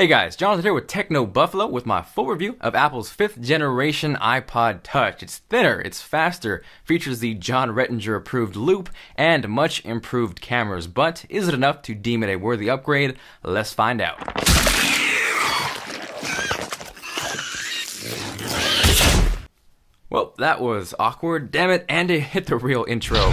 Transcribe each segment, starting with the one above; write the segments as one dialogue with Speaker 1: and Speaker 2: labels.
Speaker 1: Hey guys, Jonathan here with Techno Buffalo with my full review of Apple's 5th generation iPod Touch. It's thinner, it's faster, features the John Rettinger approved loop, and much improved cameras. But is it enough to deem it a worthy upgrade? Let's find out. Well, that was awkward, damn it, and it hit the real intro.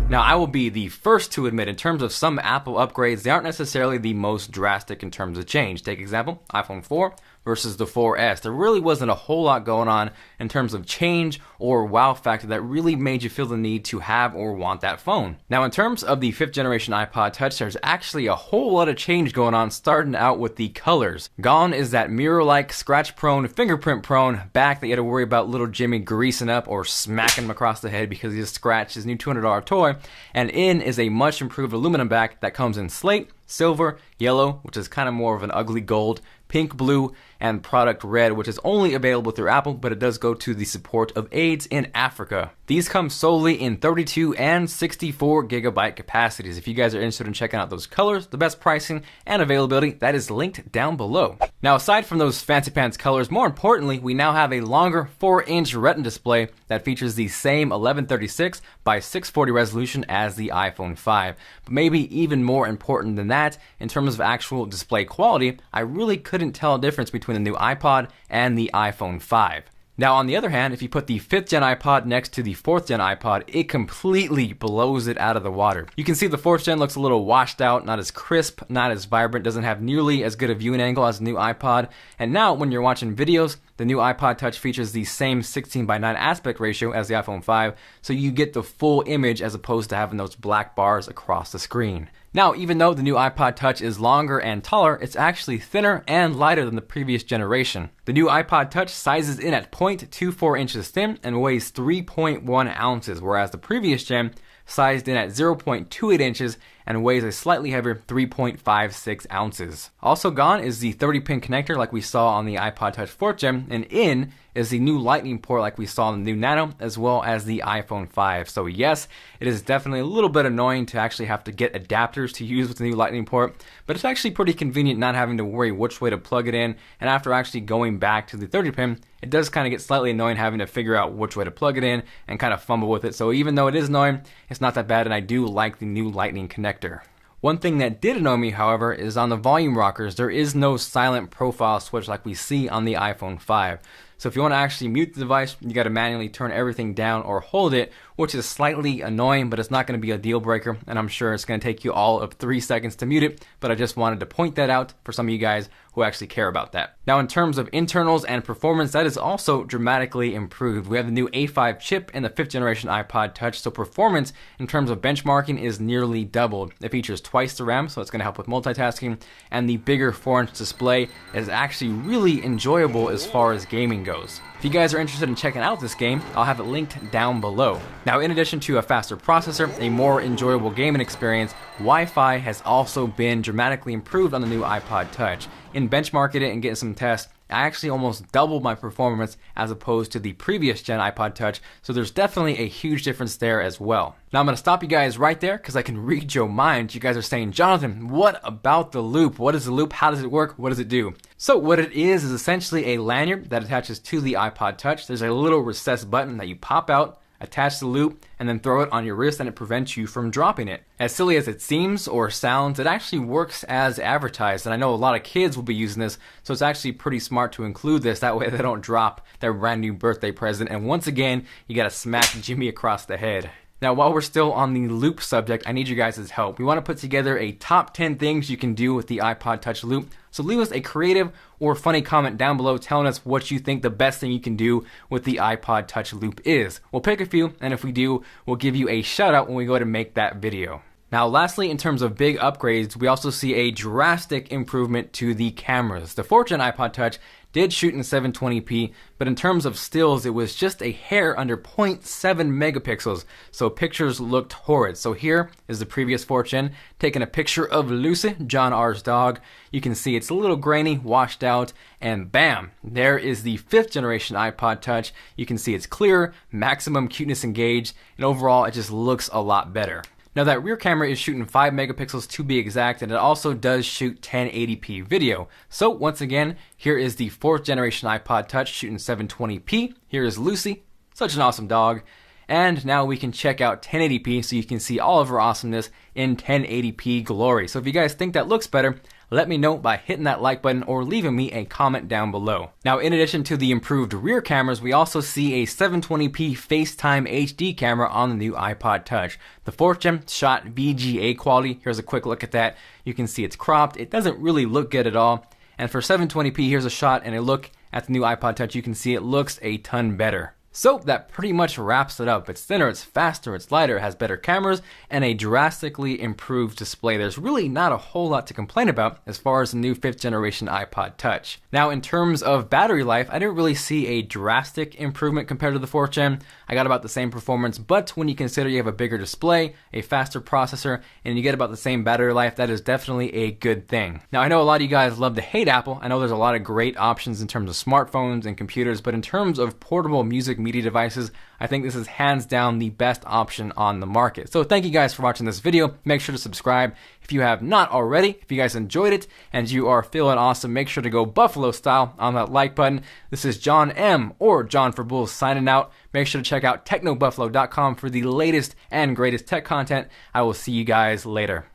Speaker 1: Now, I will be the first to admit, in terms of some Apple upgrades, they aren't necessarily the most drastic in terms of change. Take example, iPhone 4 versus the 4S. There really wasn't a whole lot going on in terms of change or wow factor that really made you feel the need to have or want that phone. Now, in terms of the 5th generation iPod Touch, there's actually a whole lot of change going on, starting out with the colors. Gone is that mirror-like, scratch-prone, fingerprint-prone back that you had to worry about little Jimmy greasing up or smacking him across the head because he just scratched his new $200 toy. And in is a much improved aluminum back that comes in slate, silver, yellow, which is kind of more of an ugly gold, pink, blue, and product red, which is only available through Apple, but it does go to the support of AIDS in Africa. These come solely in 32 and 64 gigabyte capacities. If you guys are interested in checking out those colors, the best pricing and availability, that is linked down below. Now, aside from those fancy pants colors, more importantly, we now have a longer 4-inch Retina display that features the same 1136 by 640 resolution as the iPhone 5. But maybe even more important than that, in terms of actual display quality, I really couldn't tell a difference between the new iPod and the iPhone 5. Now, on the other hand, if you put the 5th gen iPod next to the 4th gen iPod, it completely blows it out of the water. You can see the 4th gen looks a little washed out, not as crisp, not as vibrant, doesn't have nearly as good a viewing angle as the new iPod. And now, when you're watching videos, the new iPod Touch features the same 16:9 aspect ratio as the iPhone 5, so you get the full image as opposed to having those black bars across the screen. Now, even though the new iPod Touch is longer and taller, it's actually thinner and lighter than the previous generation. The new iPod Touch sizes in at 0.24 inches thin and weighs 3.1 ounces, whereas the previous gen sized in at 0.28 inches and weighs a slightly heavier 3.56 ounces. Also gone is the 30-pin connector like we saw on the iPod Touch 4th gen, and in is the new lightning port like we saw on the new Nano, as well as the iPhone 5. So yes, it is definitely a little bit annoying to actually have to get adapters to use with the new lightning port, but it's actually pretty convenient not having to worry which way to plug it in, and after actually going back to the 30-pin, it does kind of get slightly annoying having to figure out which way to plug it in and kind of fumble with it. So even though it is annoying, it's not that bad, and I do like the new lightning connector. One thing that did annoy me, however, is on the volume rockers, there is no silent profile switch like we see on the iPhone 5. So if you want to actually mute the device, you got to manually turn everything down or hold it, which is slightly annoying, but it's not going to be a deal breaker, and I'm sure it's going to take you all of 3 seconds to mute it, but I just wanted to point that out for some of you guys who actually care about that. Now, in terms of internals and performance, that is also dramatically improved. We have the new A5 chip in the 5th generation iPod Touch, so performance in terms of benchmarking is nearly doubled. It features twice the RAM, so it's going to help with multitasking, and the bigger 4-inch display is actually really enjoyable as far as gaming goes. If you guys are interested in checking out this game, I'll have it linked down below. Now, in addition to a faster processor, a more enjoyable gaming experience, Wi-Fi has also been dramatically improved on the new iPod Touch. In benchmarking it and getting some tests, I actually almost doubled my performance as opposed to the previous gen iPod Touch, so there's definitely a huge difference there as well. Now I'm going to stop you guys right there because I can read your mind. You guys are saying, Jonathan, what about the loop? What is the loop? How does it work? What does it do? So what it is essentially a lanyard that attaches to the iPod Touch. There's a little recessed button that you pop out, attach the loop, and then throw it on your wrist, and it prevents you from dropping it. As silly as it seems or sounds, it actually works as advertised, and I know a lot of kids will be using this, so it's actually pretty smart to include this. That way they don't drop their brand new birthday present, and once again, you gotta smack Jimmy across the head. Now, while we're still on the loop subject, I need you guys' help. We want to put together a top 10 things you can do with the iPod Touch loop. So leave us a creative or funny comment down below telling us what you think the best thing you can do with the iPod Touch loop is. We'll pick a few, and if we do, we'll give you a shout out when we go to make that video. Now, lastly, in terms of big upgrades, we also see a drastic improvement to the cameras. The 4th gen iPod Touch did shoot in 720p, but in terms of stills, it was just a hair under 0.7 megapixels, so pictures looked horrid. So here is the previous 4th gen, taking a picture of Lucy, John R's dog. You can see it's a little grainy, washed out, and bam, there is the 5th generation iPod Touch. You can see it's clear, maximum cuteness engaged, and overall it just looks a lot better. Now that rear camera is shooting 5 megapixels to be exact, and it also does shoot 1080p video. So once again, here is the 4th generation iPod Touch shooting 720p. Here is Lucy, such an awesome dog. And now we can check out 1080p so you can see all of her awesomeness in 1080p glory. So if you guys think that looks better, let me know by hitting that like button or leaving me a comment down below. Now, in addition to the improved rear cameras, we also see a 720p FaceTime HD camera on the new iPod Touch. The 4th gen shot VGA quality. Here's a quick look at that. You can see it's cropped. It doesn't really look good at all. And for 720p, here's a shot and a look at the new iPod Touch. You can see it looks a ton better. So that pretty much wraps it up. It's thinner, it's faster, it's lighter, it has better cameras, and a drastically improved display. There's really not a whole lot to complain about as far as the new 5th generation iPod Touch. Now, in terms of battery life, I didn't really see a drastic improvement compared to the 4th gen. I got about the same performance, but when you consider you have a bigger display, a faster processor, and you get about the same battery life, that is definitely a good thing. Now, I know a lot of you guys love to hate Apple. I know there's a lot of great options in terms of smartphones and computers, but in terms of portable music media devices, I think this is hands down the best option on the market. So thank you guys for watching this video. Make sure to subscribe if you have not already. If you guys enjoyed it and you are feeling awesome, make sure to go Buffalo style on that like button. This is John M. or John for Bulls signing out. Make sure to check out technobuffalo.com for the latest and greatest tech content. I will see you guys later.